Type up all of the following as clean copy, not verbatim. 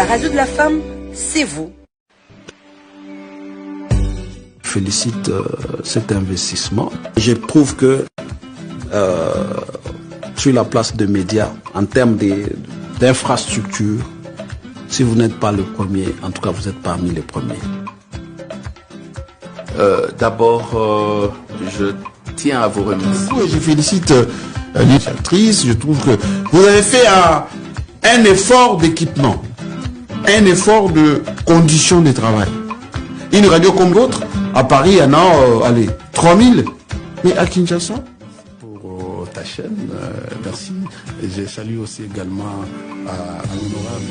radio de la femme, c'est vous. Je félicite cet investissement. J'éprouve que sur la place de médias, en termes d'infrastructures, si vous n'êtes pas le premier, en tout cas vous êtes parmi les premiers. D'abord, je tiens à vous remercier. Je félicite l'initiatrice. Je trouve que vous avez fait un effort d'équipement, un effort de conditions de travail. Une radio comme l'autre, à Paris, il y en a 3000. Mais à Kinshasa, pour ta chaîne, merci. Et je salue aussi également à l'honorable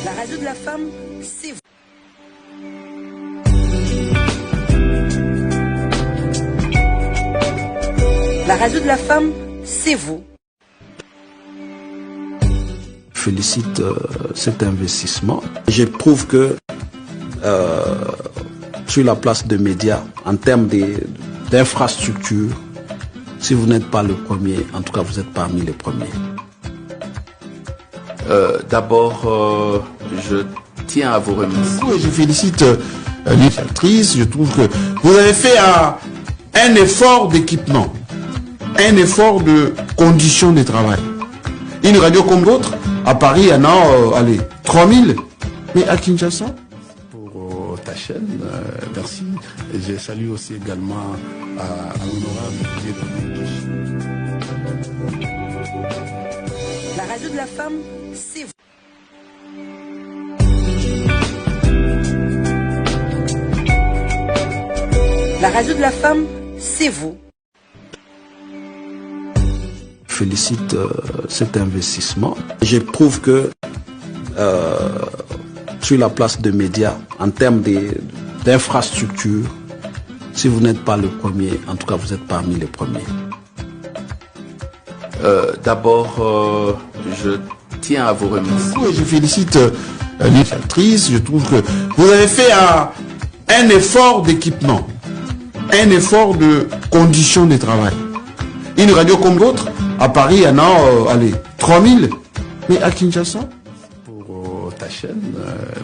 La radio de la femme, c'est vous. La radio de la femme, c'est vous. Je félicite cet investissement. J'éprouve que sur la place de médias, en termes d'infrastructures, si vous n'êtes pas le premier, en tout cas vous êtes parmi les premiers. D'abord, je tiens à vous remercier. je félicite l'initiatrice. Je trouve que vous avez fait un effort d'équipement, un effort de conditions de travail. Une radio comme l'autre, à Paris, il y en a 3000. Mais à Kinshasa, pour ta chaîne, merci. Et je salue aussi également à l'honorable. La radio de la femme, c'est vous. La radio de la femme, c'est vous. Je félicite cet investissement. J'éprouve que sur la place de médias, en termes d'infrastructures, si vous n'êtes pas le premier, en tout cas vous êtes parmi les premiers. D'abord, je tiens à vous remercier. je félicite l'initiatrice. Je trouve que vous avez fait un effort d'équipement, un effort de conditions de travail. Une radio comme l'autre, à Paris, il y en a 3000. Mais à Kinshasa, pour ta chaîne,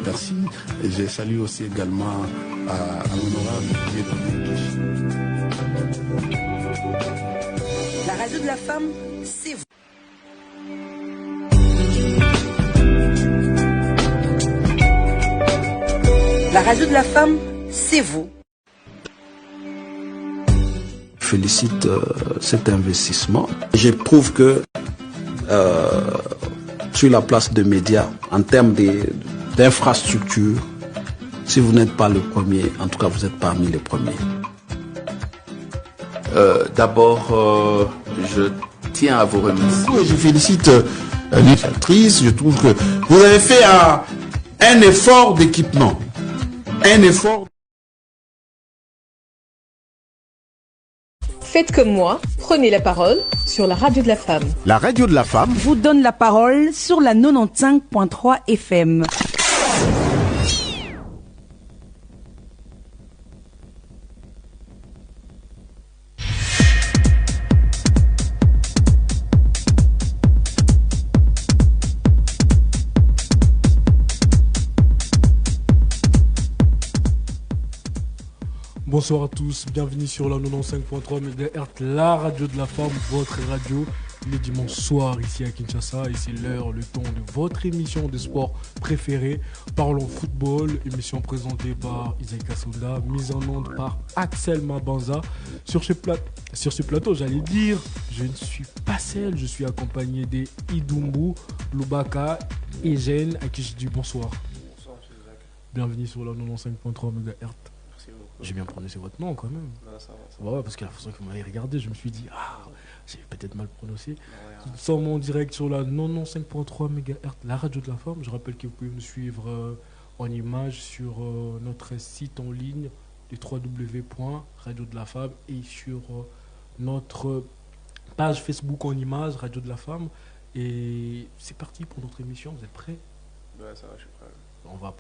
merci. Et je salue aussi également à l'honorable. La radio de la femme, c'est vous. La radio de la femme, c'est vous. Je félicite cet investissement. J'éprouve que sur la place de médias, en termes d'infrastructures, si vous n'êtes pas le premier, en tout cas vous êtes parmi les premiers. D'abord, je tiens à vous remercier. je félicite l'initiatrice. Je trouve que vous avez fait un effort d'équipement, un effort. Faites comme moi, prenez la parole sur la radio de la femme. La radio de la femme vous donne la parole sur la 95.3 FM. Bonsoir à tous, bienvenue sur la 95.3 MHz, la radio de la femme, votre radio, les dimanches soirs ici à Kinshasa. Et c'est l'heure, le temps de votre émission de sport préférée. Parlons football, émission présentée par Isaïe Kassounda, mise en onde par Axel Mabanza. Sur ce plateau, j'allais dire, je ne suis pas seul, je suis accompagné des Idumbu, Lubaka et Jeanne, à qui je dis bonsoir. Bonsoir, monsieur Jacques. Bienvenue sur la 95.3 MHz. Merci beaucoup. J'ai bien prononcé votre nom quand même. Non, ça va. Ouais, parce que la façon que vous m'avez regardé, je me suis dit, j'ai peut-être mal prononcé. Ouais, Nous sommes en direct sur la 95.3 MHz, la radio de la femme. Je rappelle que vous pouvez nous suivre en image sur notre site en ligne, le www.radio de la femme, et sur notre page Facebook en image, Radio de la femme. Et c'est parti pour notre émission. Vous êtes prêts? Ouais, ça va, je suis prêt. On va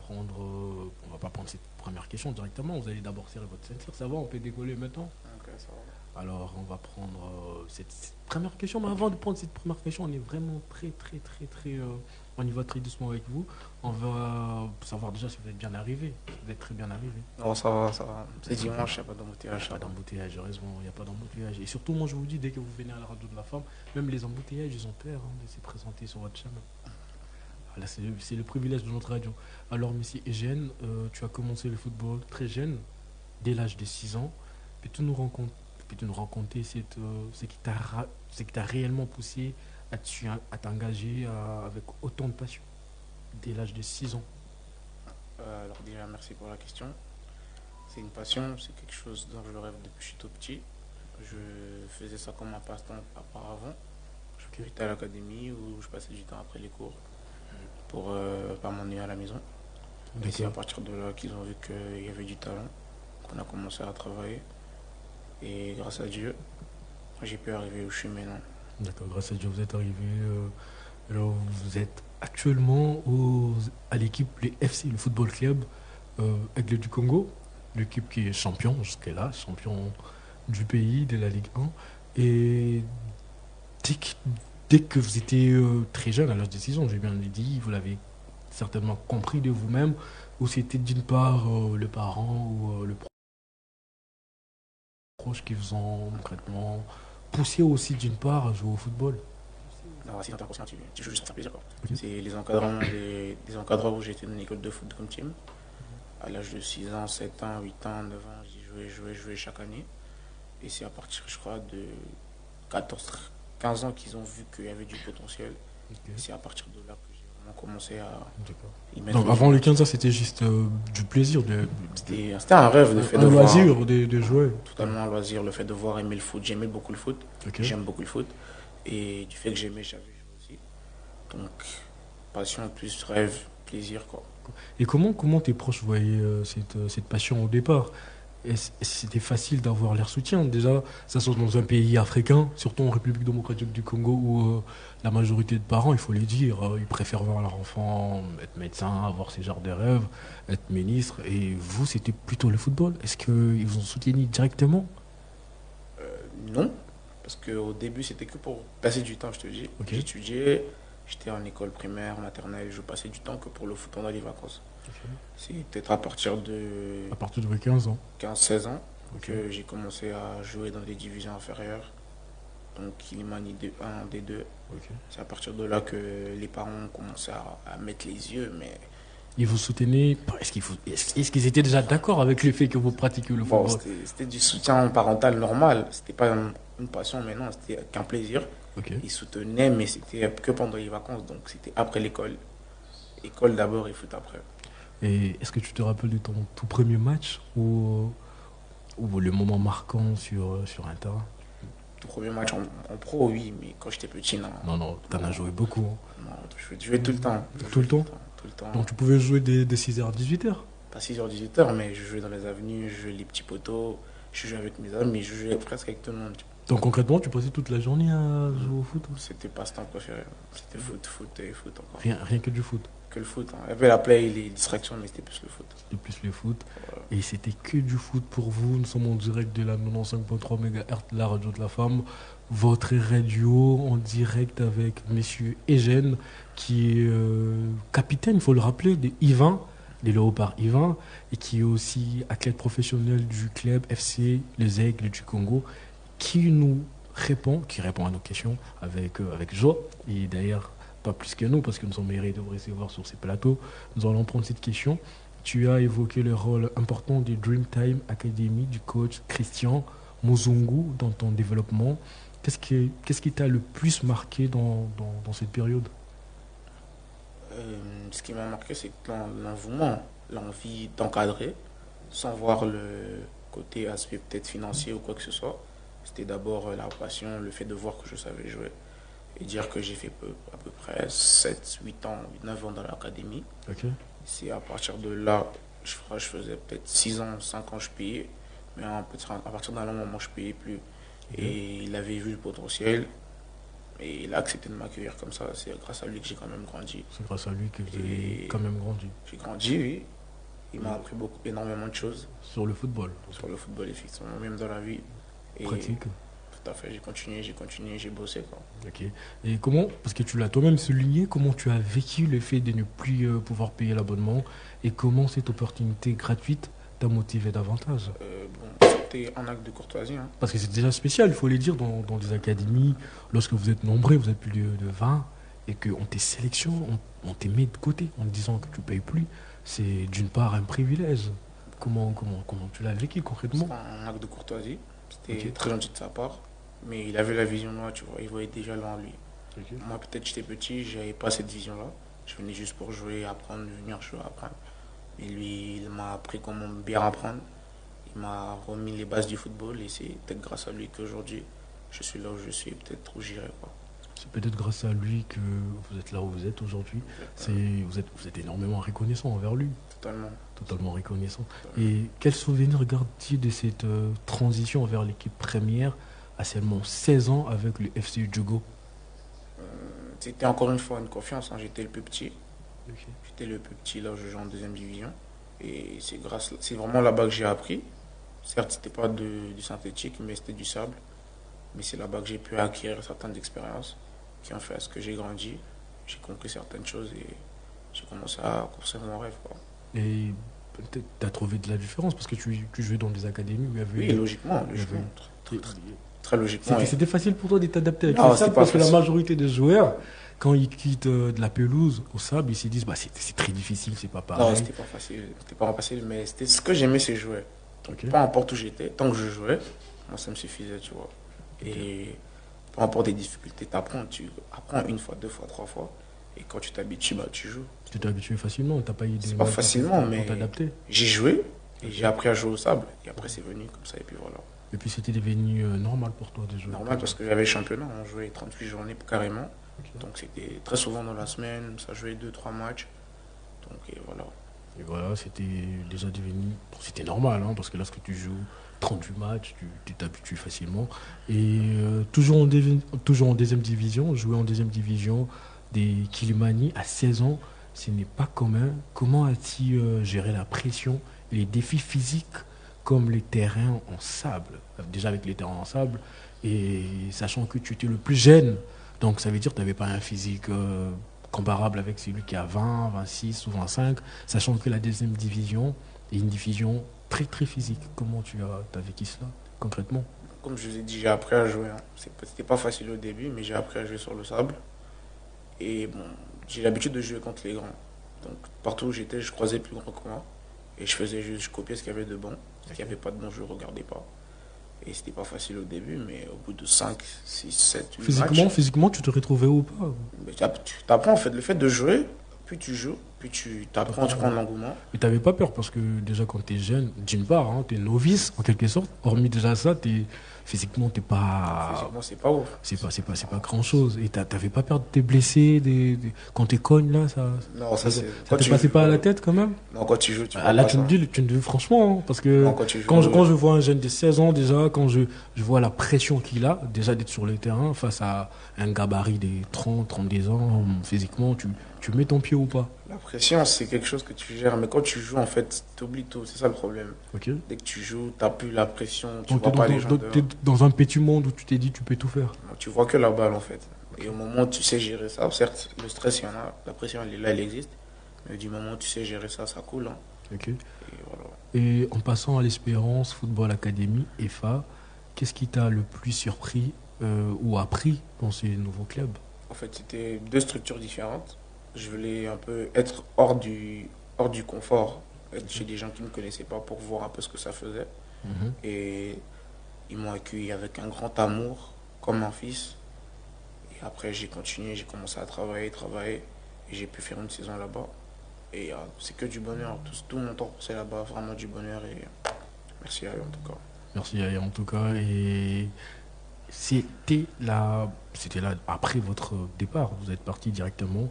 pas prendre cette première question directement. Vous allez d'abord serrer votre ceinture. Ça va, on peut décoller maintenant? Ok, ça va. Alors, on va prendre cette première question. Mais avant de prendre cette première question, on est vraiment très. On y va très doucement avec vous. On va savoir déjà si vous êtes bien arrivé. Vous êtes très bien arrivé. Non, ça va, ça va. C'est dimanche, il n'y a pas d'embouteillage. Pas d'embouteillage, heureusement, il n'y a pas d'embouteillage. Et surtout, moi, je vous dis, dès que vous venez à la radio de la femme, même les embouteillages, ils ont peur de se présenter sur votre chaîne. Voilà, c'est le privilège de notre radio. Alors, monsieur Eugène, tu as commencé le football très jeune, dès l'âge de 6 ans. Peux-tu nous raconter ce qui t'a réellement poussé à t'engager avec autant de passion, dès l'âge de 6 ans? Alors déjà, merci pour la question. C'est une passion, c'est quelque chose dont je rêve depuis que je suis tout petit. Je faisais ça comme un passe-temps auparavant. J'étais à l'académie où je passais du temps après les cours pour pas m'ennuyer à la maison. Et c'est à partir de là qu'ils ont vu qu'il y avait du talent, qu'on a commencé à travailler. Et grâce à Dieu, j'ai pu arriver où je suis maintenant. D'accord, grâce à Dieu, vous êtes arrivé. Alors, vous êtes actuellement à l'équipe, le FC, le Football Club Aigle du Congo, l'équipe qui est champion jusqu'à là, champion du pays, de la Ligue 1. Et dès que vous étiez très jeune, à l'âge de 6 ans, j'ai bien dit, vous l'avez certainement compris de vous-même, ou c'était d'une part le parent ou le proche qui vous ont concrètement poussé aussi d'une part à jouer au football? Non, c'est inconscient, tu joues juste pour faire plaisir. Okay. C'est les encadrants, des encadreurs où j'étais dans une école de foot comme team. À l'âge de 6 ans, 7 ans, 8 ans, 9 ans, j'ai joué chaque année. Et c'est à partir, je crois, de 15 ans qu'ils ont vu qu'il y avait du potentiel. Okay. C'est à partir de là que j'ai vraiment commencé à y mettre. Donc avant les 15 ans, c'était juste du plaisir. C'était un rêve, le fait de voir. Un loisir de jouer. Totalement un loisir, le fait de voir aimer le foot. J'aimais beaucoup le foot. Okay. J'aime beaucoup le foot. Et du fait que j'aimais, j'avais joué aussi. Donc, passion plus rêve, plaisir, quoi. Et comment tes proches voyaient cette passion au départ? C'était facile d'avoir leur soutien. Déjà, ça se passe dans un pays africain, surtout en République démocratique du Congo, où la majorité de parents, il faut le dire, ils préfèrent voir leur enfant être médecin, avoir ces genres de rêves, être ministre. Et vous, c'était plutôt le football. Est-ce qu'ils vous ont soutenu directement? Non, parce qu'au début, c'était que pour passer du temps, je te dis. Okay. J'étudiais, j'étais en école primaire, maternelle, je passais du temps que pour le foot pendant les vacances. Okay. C'est peut-être à partir de 15 ans. 15-16 ans que j'ai commencé à jouer dans des divisions inférieures. Donc Ilimani D1, D2. Okay. C'est à partir de là que les parents ont commencé à mettre les yeux, mais... Ils vous soutenaient. Est-ce qu'ils étaient déjà d'accord avec le fait que vous pratiquiez le football? C'était du soutien parental normal. C'était pas une passion, mais non, c'était qu'un plaisir. Okay. Ils soutenaient, mais c'était que pendant les vacances. Donc c'était après l'école. École d'abord et foot après. Et est-ce que tu te rappelles de ton tout premier match ou le moment marquant sur un terrain? Tout premier match en pro, oui, mais quand j'étais petit, non. Non, t'en as joué beaucoup. Non, je jouais tout le temps. Tout le temps. Donc tu pouvais jouer de 6h à 18h? Pas 6h, 18h, mais je jouais dans les avenues, je jouais les petits poteaux, je jouais avec mes amis, je jouais presque avec tout le monde. Donc concrètement, tu passais toute la journée à jouer au foot? C'était passe-temps préféré. C'était foot et foot encore. Rien que du foot? Que le foot. Hein. Il y avait la play et les distractions, mais c'était plus le foot. C'était plus le foot. Et c'était que du foot pour vous. Nous sommes en direct de la 95.3 MHz, la radio de la femme. Votre radio en direct avec monsieur Eugène, qui est capitaine, il faut le rappeler, des I20, des Léopards I20, et qui est aussi athlète professionnel du club FC Les Aigles du Congo, qui répond à nos questions avec joie. Et d'ailleurs, pas plus que nous, parce que nous sommes mérités de vous recevoir sur ces plateaux. Nous allons prendre cette question. Tu as évoqué le rôle important du Dreamtime Academy du coach Christian Muzungu dans ton développement. Qu'est-ce qui t'a le plus marqué dans cette période? Ce qui m'a marqué, c'est l'envouement, l'envie d'encadrer, sans voir le côté aspect peut-être financier ou quoi que ce soit. C'était d'abord la passion, le fait de voir que je savais jouer. Et dire que j'ai fait à peu près 7, 8 ans, 9 ans dans l'académie. Okay. C'est à partir de là, je faisais peut-être 6 ans, 5 ans, je payais. Mais à partir d'un moment, je ne payais plus. Okay. Et il avait vu le potentiel. Et il a accepté de m'accueillir comme ça. C'est grâce à lui que j'ai quand même grandi. C'est grâce à lui que vous avez quand même grandi. J'ai grandi, oui. Il m'a appris énormément de choses. Sur le football? Sur le football, effectivement. Même dans la vie. Et pratique. tout à fait, j'ai continué, j'ai bossé, quoi. Ok. Et comment, parce que tu l'as toi-même souligné, comment tu as vécu le fait de ne plus pouvoir payer l'abonnement et comment cette opportunité gratuite t'a motivé davantage? Bon, c'était un acte de courtoisie, hein. Parce que c'est déjà spécial, il faut le dire, dans des académies, lorsque vous êtes nombreux, vous êtes plus de 20, et qu'on te sélectionne, on te met de côté en te disant que tu ne payes plus, c'est d'une part un privilège. Comment tu l'as vécu concrètement? C'était un acte de courtoisie, c'était Ok. très gentil de sa part, mais il avait la vision de moi, tu vois, il voyait déjà là en lui. Ok. Moi, peut-être j'étais petit, j'avais pas cette vision-là. Je venais juste pour jouer, apprendre, venir jouer, apprendre. Mais lui, il m'a appris comment bien apprendre. Il m'a remis les bases du football et c'est peut-être grâce à lui qu'aujourd'hui, je suis là où je suis, peut-être où j'irai, quoi. C'est peut-être grâce à lui que vous êtes là où vous êtes aujourd'hui. Vous êtes énormément reconnaissant envers lui. Totalement. Totalement reconnaissant. Et quel souvenir gardes-tu de cette transition vers l'équipe première à seulement 16 ans avec le FC Djogo? C'était encore une fois une confiance, hein. J'étais le plus petit. J'étais le plus petit là où je joue en deuxième division. Et c'est vraiment là-bas que j'ai appris. Certes, c'était pas du synthétique, mais c'était du sable. Mais c'est là-bas que j'ai pu acquérir certaines expériences qui ont fait à ce que j'ai grandi. J'ai compris certaines choses et j'ai commencé à poursuivre mon rêve, quoi. Et peut-être tu as trouvé de la différence parce que tu jouais dans des académies où il y avait... Oui, logiquement. Très logiquement. C'était facile pour toi de t'adapter avec Non, le sable c'était pas parce que la facile. majorité des joueurs, quand ils quittent de la pelouse au sable, ils se disent bah, c'est très difficile, c'est pas pareil. Non, c'était pas facile. C'était pas facile, mais c'était ce que j'aimais, c'est jouer. Donc, Ok. peu importe où j'étais, tant que je jouais, moi ça me suffisait, tu vois. Et peu importe des difficultés, tu apprends une fois, deux fois, trois fois. Et quand tu t'habitues, bah, tu joues. Tu t'es habitué facilement, t'as pas eu des C'est pas facilement, pour mais t'adapter. j'ai joué et j'ai appris à jouer au sable. Et après, c'est venu comme ça, et puis voilà. Et puis c'était devenu normal pour toi de jouer. Normal parce que j'avais le championnat, on jouait 38 journées carrément. Donc c'était très souvent dans la semaine, ça jouait 2-3 matchs. Donc et voilà. Et voilà, c'était déjà devenu... C'était normal, hein, parce que lorsque tu joues 38 matchs, tu t'habitues facilement. Et toujours en deuxième division, jouer en deuxième division des Kilimani à 16 ans, ce n'est pas commun. Comment as-tu géré la pression et les défis physiques comme les terrains en sable? Déjà avec les terrains en sable, et sachant que tu étais le plus jeune, donc ça veut dire que tu n'avais pas un physique comparable avec celui qui a 20, 26 ou 25, sachant que la deuxième division est une division très très physique. Comment tu as vécu cela concrètement? Comme je vous ai dit, j'ai appris à jouer, hein. C'était pas facile au début, mais j'ai appris à jouer sur le sable. Et bon, j'ai l'habitude de jouer contre les grands. Donc partout où j'étais, je croisais plus grand que moi. Et je copiais ce qu'il y avait de bon. Ce qu'il n'y avait pas de bon, je ne regardais pas. Et c'était pas facile au début, mais au bout de 5, 6, 7, 8 matchs... Physiquement, tu te retrouvais ou pas? Mais tu apprends en fait, le fait de jouer, plus tu joues, plus tu t'apprends, tu prends de l'engouement. Mais tu n'avais pas peur parce que déjà quand tu es jeune, d'une part, hein, tu es novice en quelque sorte. Hormis déjà ça, physiquement, tu n'es pas... Physiquement, c'est pas ouf. C'est pas grand chose. Et tu n'avais pas peur de te blesser quand tu cognes là, ça... Non, ça c'est... Ça te passait pas à la tête quand même? Non, quand tu joues, tu vois Là, pas tu ça. me dis franchement, hein, parce que Non, quand tu joues, quand je vois un jeune de 16 ans déjà, quand je vois la pression qu'il a, déjà d'être sur le terrain face à un gabarit de 30, 32 ans, physiquement, tu mets ton pied ou pas? La pression, c'est quelque chose que tu gères, mais quand tu joues, en fait, tu oublies tout, c'est ça le problème. Ok. Dès que tu joues, tu n'as plus la pression, tu Donc vois pas les gens t'es dehors. dans un petit monde où tu t'es dit tu peux tout faire. Tu vois que la balle, en fait. Et au moment où tu sais gérer ça, certes, le stress, il y en a, la pression, elle est là, elle existe, mais du moment où tu sais gérer ça, ça coule, hein. Ok. Et voilà. Et en passant à l'Espérance Football Academy, EFA, qu'est-ce qui t'a le plus surpris ou appris dans ces nouveaux clubs? En fait, c'était deux structures différentes. Je voulais un peu être hors du confort, être chez des gens qui ne me connaissaient pas pour voir un peu ce que ça faisait. Et ils m'ont accueilli avec un grand amour, comme un fils. Et après, j'ai continué, j'ai commencé à travailler, et j'ai pu faire une saison là-bas. Et c'est que du bonheur, tout mon temps c'est là-bas, vraiment du bonheur. Et merci à eux en tout cas. Merci Yaya en tout cas. Et c'était là, après votre départ, vous êtes parti directement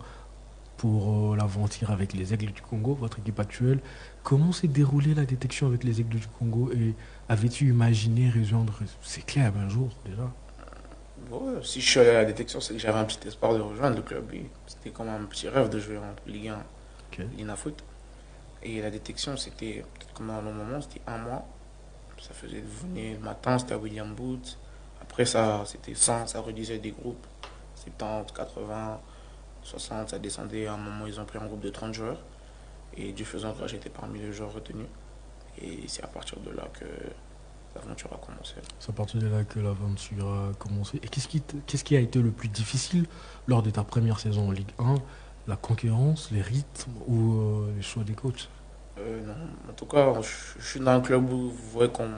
pour l'aventure avec les Aigles du Congo, votre équipe actuelle. Comment s'est déroulée la détection avec les Aigles du Congo et avais-tu imaginé rejoindre ces clubs un jour déjà? Bon, si je suis allé à la détection, c'est que j'avais un petit espoir de rejoindre le club. Oui. C'était comme un petit rêve de jouer en Ligue 1, Ok. Lina Foot. Et la détection, c'était peut-être comme un long moment, c'était un mois. Ça faisait venir le matin, c'était à William Booth. Après, ça, c'était 100, ça redisait des groupes. 70, 80, 60, ça descendait. À un moment, ils ont pris un groupe de 30 joueurs. Et du faisant grâce, j'étais parmi les joueurs retenus. Et c'est à partir de là que l'aventure a commencé. C'est à partir de là que l'aventure a commencé. Et qu'est-ce qui a été le plus difficile lors de ta première saison en Ligue 1? La concurrence, les rythmes ou les choix des coachs? Non, en tout cas, je suis dans un club où vous voyez qu'on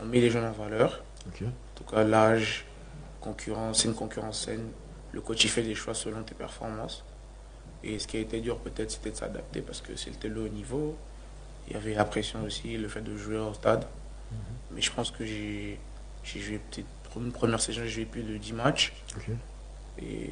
met les jeunes en valeur. Ok. En tout cas, l'âge, concurrence, c'est une concurrence saine. Le coach, il fait des choix selon tes performances. Et ce qui a été dur, peut-être, c'était de s'adapter parce que c'était le haut niveau. Il y avait la pression aussi, le fait de jouer au stade. Mais je pense que j'ai joué peut-être pour une première saison, j'ai joué plus de 10 matchs. Ok. Et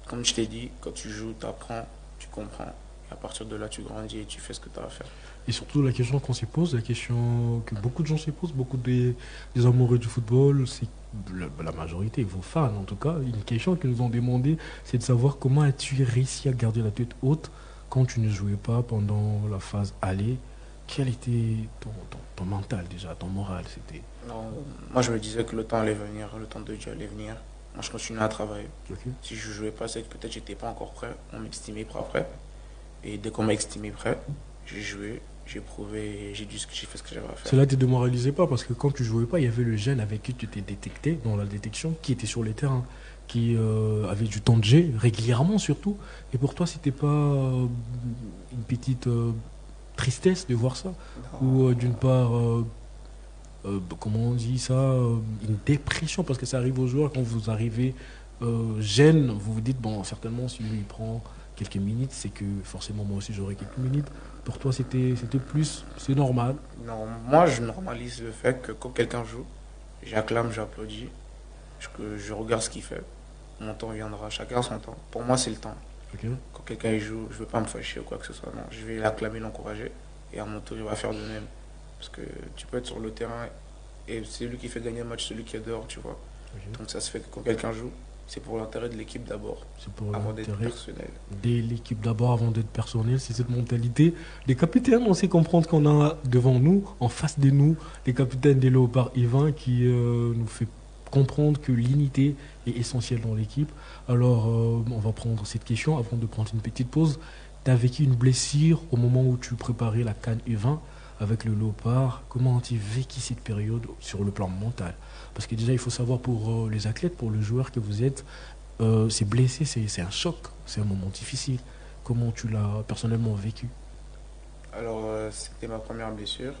comme je t'ai dit, quand tu joues, tu apprends, tu comprends. Et à partir de là, tu grandis et tu fais ce que tu as à faire. Et surtout, la question qu'on se pose, la question que beaucoup de gens se posent, beaucoup des amoureux du football, c'est la majorité, vos fans en tout cas, une question qu'ils nous ont demandé, c'est de savoir comment as-tu réussi à garder la tête haute quand tu ne jouais pas pendant la phase aller. Quel était ton mental déjà, ton moral? C'était... Non, moi, je me disais que le temps allait venir, le temps de Dieu allait venir. Moi, je continuais à travailler. Okay. Si je ne jouais pas, c'est que peut-être j'étais pas encore prêt. On m'estimait pas prêt. Et dès qu'on m'a estimé prêt, j'ai joué, j'ai prouvé, j'ai fait ce que j'avais à faire. Cela ne te démoralisait pas parce que quand tu ne jouais pas, il y avait le jeune avec qui tu t'es détecté dans la détection, qui était sur les terrains, qui avait du temps de jeu, régulièrement surtout. Et pour toi, c'était pas une petite tristesse de voir ça? Ou d'une part, comment on dit ça, une dépression, parce que ça arrive aux joueurs quand vous arrivez jeune, vous vous dites, bon, certainement, si lui il prend quelques minutes, c'est que forcément moi aussi j'aurai quelques minutes. Pour toi, c'était plus, c'est normal? Non, moi je normalise le fait que quand quelqu'un joue, j'acclame, j'applaudis, je regarde ce qu'il fait. Mon temps viendra, chacun son temps. Pour moi, c'est le temps. Okay. Quand quelqu'un joue, je ne veux pas me fâcher ou quoi que ce soit. Non, je vais l'acclamer, l'encourager. Et à mon tour, il va faire de même. Parce que tu peux être sur le terrain et c'est lui qui fait gagner le match, celui qui est dehors, tu vois. Okay. Donc ça se fait que quand quelqu'un joue, c'est pour l'intérêt de l'équipe d'abord. C'est pour avant d'être personnel. De l'équipe d'abord avant d'être personnel. C'est cette mentalité. Les capitaines, on sait comprendre qu'on a devant nous, en face de nous, les capitaines des Léopards Yvain qui nous fait comprendre que l'unité est essentielle dans l'équipe. Alors, on va prendre cette question avant de prendre une petite pause. Tu as vécu une blessure au moment où tu préparais la CAN U20 avec le Léopard. Comment as-tu vécu cette période sur le plan mental? Parce que déjà, il faut savoir pour les athlètes, pour le joueur que vous êtes, c'est blessé, c'est un choc, c'est un moment difficile. Comment tu l'as personnellement vécu? Alors, c'était ma première blessure.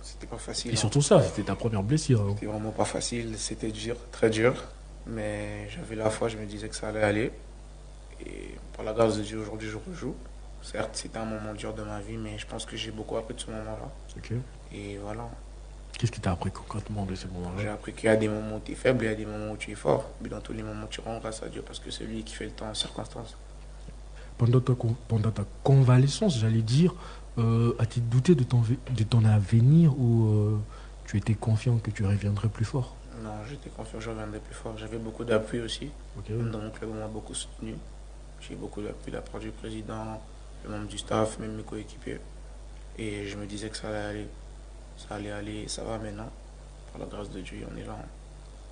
C'était pas facile. Et surtout ça, c'était ta première blessure. C'était vraiment pas facile, c'était dur, très dur. Mais j'avais la foi, je me disais que ça allait aller. Et par la grâce de Dieu, aujourd'hui, je rejoue. Certes, c'était un moment dur de ma vie, mais je pense que j'ai beaucoup appris de ce moment-là. Okay. Et voilà. Qu'est-ce que tu as appris concrètement de ce moment-là? J'ai appris qu'il y a des moments où tu es faible et il y a des moments où tu es fort. Mais dans tous les moments, tu rends grâce à Dieu parce que c'est lui qui fait le temps en circonstances. Pendant ta convalescence, j'allais dire, as-tu douté de ton avenir ou tu étais confiant que tu reviendrais plus fort? Non, j'étais confiant que je reviendrais plus fort. J'avais beaucoup d'appui aussi. Okay. Même dans mon club, on m'a beaucoup soutenu. J'ai beaucoup d'appui de la part du président, le membre du staff, même mes coéquipiers. Et je me disais que ça allait aller. Ça allait aller, ça va maintenant. Par la grâce de Dieu, on est là.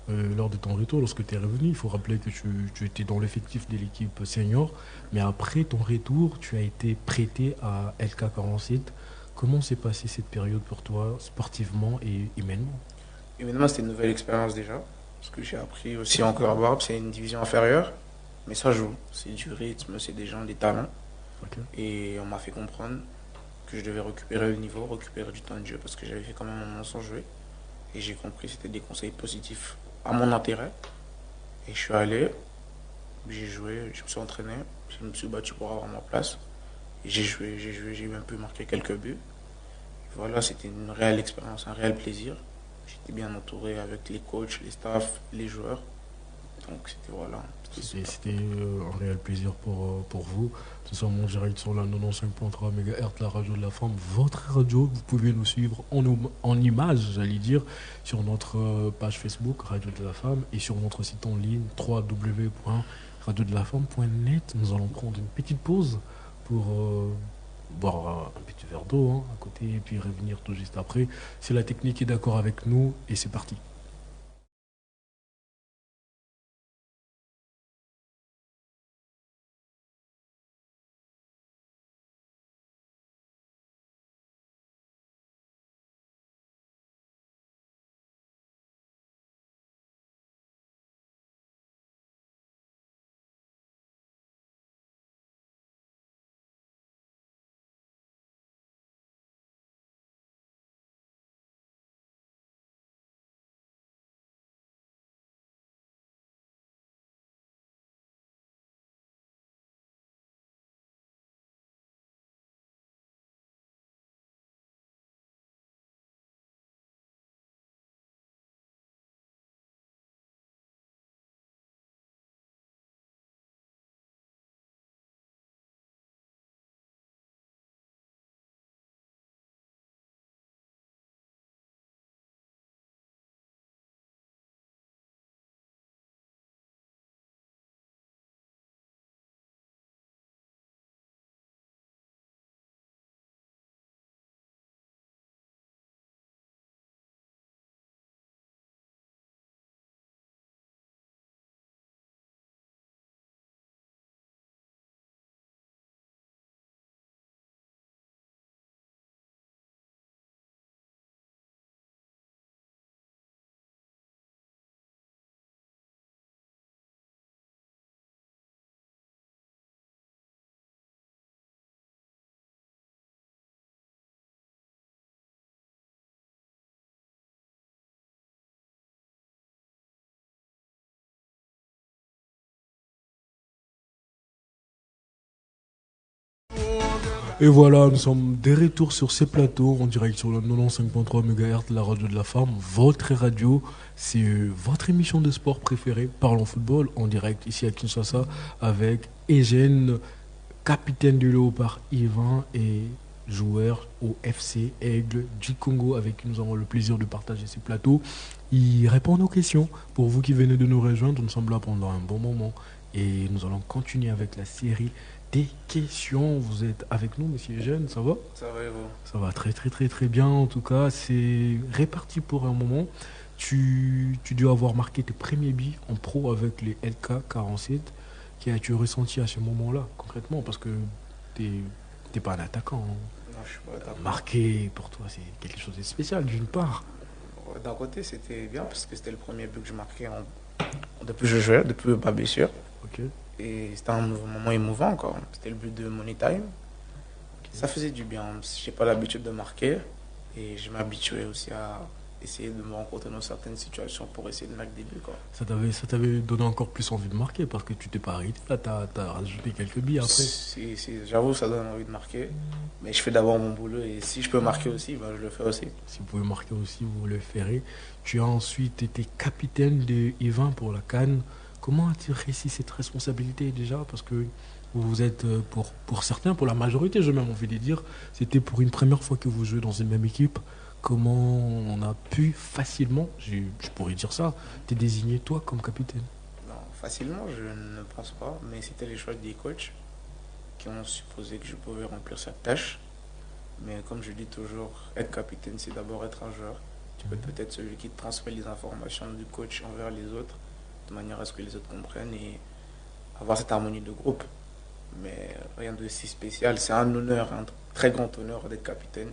Lors de ton retour, lorsque tu es revenu, il faut rappeler que tu étais dans l'effectif de l'équipe senior. Mais après ton retour, tu as été prêté à LK47. Comment s'est passée cette période pour toi, sportivement et humainement? Humainement, c'était une nouvelle expérience déjà. Parce que j'ai appris aussi encore à Barbe, c'est une division inférieure. Mais ça joue. C'est du rythme, c'est des gens, des talents. Okay. Et on m'a fait comprendre que je devais récupérer le niveau, récupérer du temps de jeu. Parce que j'avais fait quand même un moment sans jouer. Et j'ai compris que c'était des conseils positifs à mon intérêt. Et je suis allé, j'ai joué, je me suis entraîné, je me suis battu pour avoir ma place. Et j'ai joué, j'ai même pu marquer quelques buts. Et voilà, c'était une réelle expérience, un réel plaisir. J'étais bien entouré avec les coachs, les staffs, les joueurs. Donc c'était voilà. C'était un réel plaisir pour vous. Nous sommes en direct sur la 95.3 MHz, la radio de la femme, votre radio. Vous pouvez nous suivre en images, j'allais dire, sur notre page Facebook, Radio de la Femme, et sur notre site en ligne, www.radiodelafemme.net. Nous allons prendre une petite pause pour boire un petit verre d'eau hein, à côté et puis revenir tout juste après. Si la technique est d'accord avec nous, et c'est parti. Et voilà, nous sommes de retour sur ces plateaux en direct sur le 95.3 MHz, la radio de la femme, votre radio. C'est votre émission de sport préférée, Parlons Football, en direct ici à Kinshasa avec Eugène, capitaine du Léopard Yvain et joueur au FC Aigle du Congo avec qui nous avons le plaisir de partager ces plateaux. Il répond aux questions. Pour vous qui venez de nous rejoindre, nous sommes là pendant un bon moment et nous allons continuer avec la série des questions. Vous êtes avec nous, monsieur Eugène, ça va? Ça va et vous? Ça va très très très très bien en tout cas. C'est réparti pour un moment. Tu dois avoir marqué tes premiers buts en pro avec les LK47. Qu'as-tu ressenti à ce moment-là concrètement? Parce que t'es pas un attaquant. Hein. Non, je suis pas attaquant. Marquer pour toi c'est quelque chose de spécial d'une part. D'un côté c'était bien parce que c'était le premier but que je marquais depuis que je jouais, depuis ma blessure. Ok. Et c'était un moment émouvant encore. C'était le but de Money Time. Ça faisait du bien. Je n'ai pas l'habitude de marquer. Et je m'habituais aussi à essayer de me rencontrer dans certaines situations pour essayer de mettre des buts. Quoi. Ça t'avait donné encore plus envie de marquer parce que tu t'es pas arrêté. Là, t'as rajouté quelques billes après. J'avoue, ça donne envie de marquer. Mais je fais d'abord mon boulot. Et si je peux marquer aussi, ben, je le fais aussi. Si vous pouvez marquer aussi, vous le ferez. Tu as ensuite été capitaine de Yvain pour la CAN. Comment as-tu réussi cette responsabilité déjà? Parce que vous êtes, pour certains, pour la majorité, j'ai même envie de dire, c'était pour une première fois que vous jouez dans une même équipe. Comment on a pu facilement, je pourrais dire ça, te désigner toi comme capitaine? Non, facilement, je ne pense pas. Mais c'était les choix des coachs qui ont supposé que je pouvais remplir cette tâche. Mais comme je dis toujours, être capitaine, c'est d'abord être un joueur. Tu peux être celui qui transmet les informations du coach envers les autres, de manière à ce que les autres comprennent et avoir cette harmonie de groupe. Mais rien de si spécial. C'est un honneur, un très grand honneur d'être capitaine.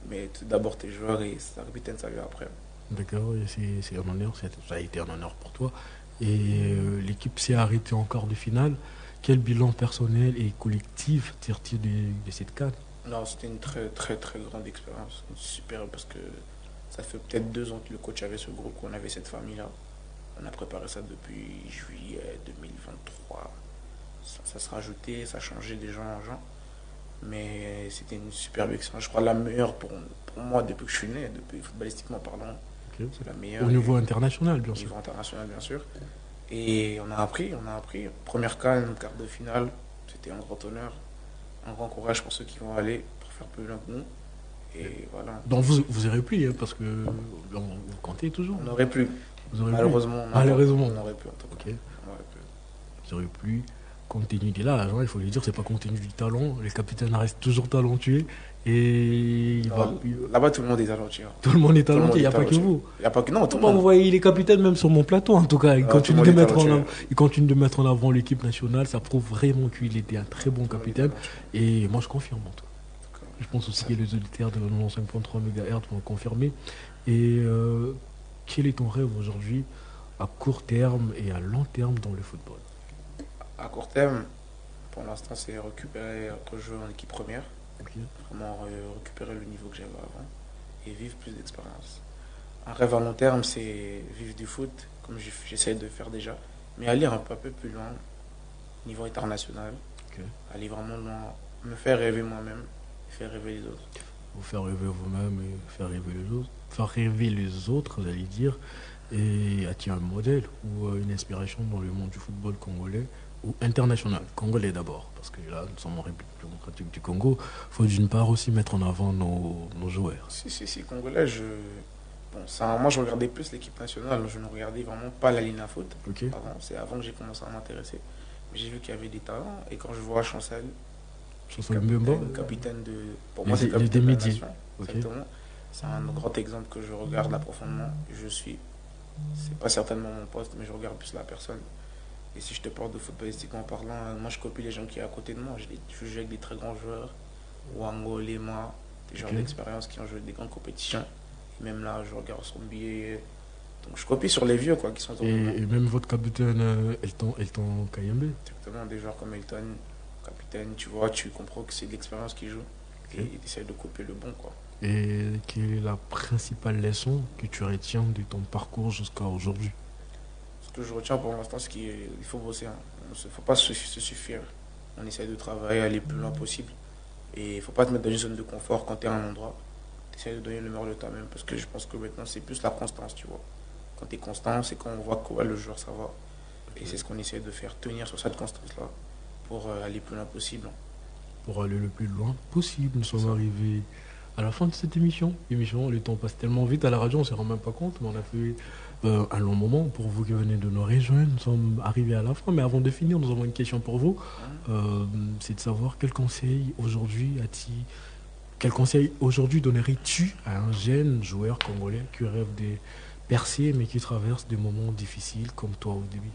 Mais tout d'abord tes joueurs et ta capitaine, ça vient après. D'accord, c'est un honneur, ça a été un honneur pour toi. Et l'équipe s'est arrêtée en quart de finale. Quel bilan personnel et collectif tires-tu de cette CAN? Non, c'était une très très très grande expérience. Super, parce que ça fait peut-être 2 ans que le coach avait ce groupe, qu'on avait cette famille-là. On a préparé ça depuis juillet 2023. Ça se rajoutait, ça changeait de gens en gens. Mais c'était une superbe expérience. Je crois la meilleure pour moi depuis que je suis né, depuis footballistiquement parlant. Okay. C'est la meilleure. Au niveau international, bien sûr. Au niveau international, bien sûr. Et on a appris. Première CAN, quart de finale, c'était un grand honneur, un grand courage pour ceux qui vont aller pour faire plus loin que nous. Et voilà. Donc vous aurez pu, hein, parce que vous comptez toujours. On aurait pu. Malheureusement, on aurait pu. En tout cas. Okay. Vous aurez pu. compte tenu de l'âge, il faut le dire, c'est pas compte tenu du talent. Les capitaines restent toujours talentueux. Et là-bas, tout le monde est talentueux. Tout le monde est talentueux, il n'y a pas que vous. Il n'y a pas que non, tout le Vous monde. voyez les capitaines même sur mon plateau, en tout cas. Ils continuent tout le de monde mettre est en avant, talentueux. ils continuent de mettre en avant l'équipe nationale. Ça prouve vraiment qu'il était un très bon capitaine. Et moi, je confirme en tout cas. Je pense aussi que les auditeurs de la 95.3 MHz vont confirmer. Et quel est ton rêve aujourd'hui à court terme et à long terme dans le football? À court terme, pour l'instant, c'est récupérer notre jeu en équipe première. Okay. Vraiment récupérer le niveau que j'avais avant et vivre plus d'expérience. Un rêve à long terme, c'est vivre du foot, comme j'essaie de faire déjà, mais aller un peu plus loin, niveau international, Okay. aller vraiment loin, me faire rêver moi-même et faire rêver les autres. Vous faire rêver vous-même et faire rêver les autres. Faire rêver les autres, j'allais dire, et attirer un modèle ou une inspiration dans le monde du football congolais ou international, congolais d'abord, parce que là, nous sommes en République démocratique du Congo. Il faut d'une part aussi mettre en avant nos joueurs. Si, congolais, moi je regardais plus l'équipe nationale, je ne regardais vraiment pas la Ligue Foot. Okay. C'est avant que j'ai commencé à m'intéresser. Mais j'ai vu qu'il y avait des talents, et quand je vois Chancel, capitaine de... Pour moi, c'est capitaine de la nation. Okay. Exactement. C'est un grand exemple que je regarde là profondément. Je suis. C'est pas certainement mon poste, mais je regarde plus la personne. Et si je te parle de footballistiquement parlant, moi je copie les gens qui sont à côté de moi. Je joue avec des très grands joueurs, Wango, Lema, des joueurs d'expérience qui ont joué des grandes compétitions. Et même là, je regarde son billet. Donc je copie sur les vieux quoi, qui sont autour de moi. Et même votre capitaine Elton Kayembe. Exactement, des joueurs comme Elton, capitaine, tu vois, tu comprends que c'est de l'expérience qui joue. Okay. Et il essaie de copier le bon quoi. Et quelle est la principale leçon que tu retiens de ton parcours jusqu'à aujourd'hui? Ce que je retiens pour l'instant, c'est qu'il faut bosser. Il ne faut pas se suffire. On essaie de travailler, aller le plus loin possible. Et il ne faut pas te mettre dans une zone de confort quand tu es à un endroit. Tu essaies de donner le meilleur de toi-même. Parce que je pense que maintenant, c'est plus la constance, tu vois. Quand tu es constant, c'est quand on voit que le joueur, ça va. Et c'est ce qu'on essaie de faire, tenir sur cette constance-là pour aller le plus loin possible. Pour aller le plus loin possible, nous sommes arrivés à la fin de cette émission. Le temps passe tellement vite à la radio, on ne se rend même pas compte, mais on a fait un long moment. Pour vous qui venez de nous rejoindre, nous sommes arrivés à la fin, mais avant de finir, nous avons une question pour vous. C'est de savoir quel conseil aujourd'hui donnerais-tu à un jeune joueur congolais qui rêve de percer, mais qui traverse des moments difficiles comme toi au début?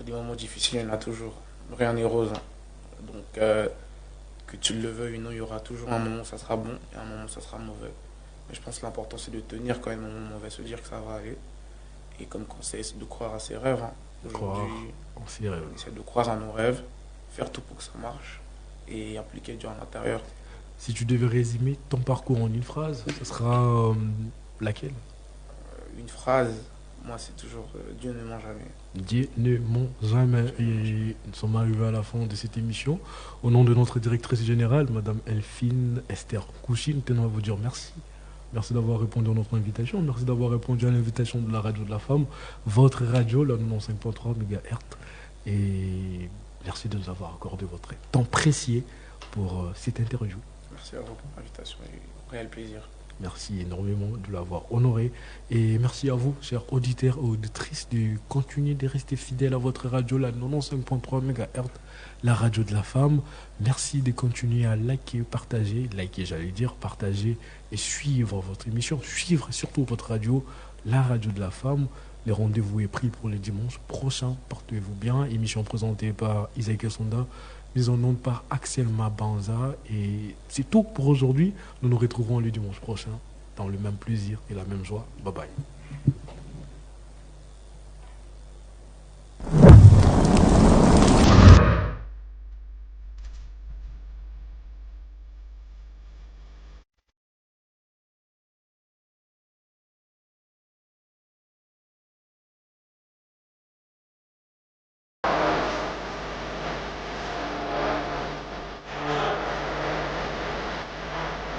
Des moments difficiles, il y en a toujours. Rien n'est rose. Donc, que tu le veuilles ou non, il y aura toujours un moment où ça sera bon et un moment où ça sera mauvais. Mais je pense que l'important, c'est de tenir quand même un moment mauvais, se dire que ça va aller. Et comme conseil, c'est de croire à ses rêves. Aujourd'hui, on essaie de croire à nos rêves, faire tout pour que ça marche et impliquer Dieu à l'intérieur. Si tu devais résumer ton parcours en une phrase, ce sera laquelle? Une phrase, moi, c'est toujours Dieu ne ment jamais. Dieu ne ment jamais. Et nous sommes arrivés à la fin de cette émission. Au nom de notre directrice générale, Madame Elphine Esther Kouchi, nous tenons à vous dire merci. Merci d'avoir répondu à notre invitation. Merci d'avoir répondu à l'invitation de la radio de la femme, votre radio, la 95.3 MHz. Et merci de nous avoir accordé votre temps précieux pour cette interview. Merci à vous pour l'invitation et réel plaisir. Merci énormément de l'avoir honoré. Et merci à vous, chers auditeurs et auditrices, de continuer de rester fidèles à votre radio, la 95.3 MHz, la radio de la femme. Merci de continuer à partager et suivre votre émission, suivre surtout votre radio, la radio de la femme. Le rendez-vous est pris pour le dimanche prochain. Portez-vous bien. Émission présentée par Isaac Sonda, mise en onde par Axel Mabanza. Et c'est tout pour aujourd'hui. Nous nous retrouverons le dimanche prochain dans le même plaisir et la même joie. Bye bye.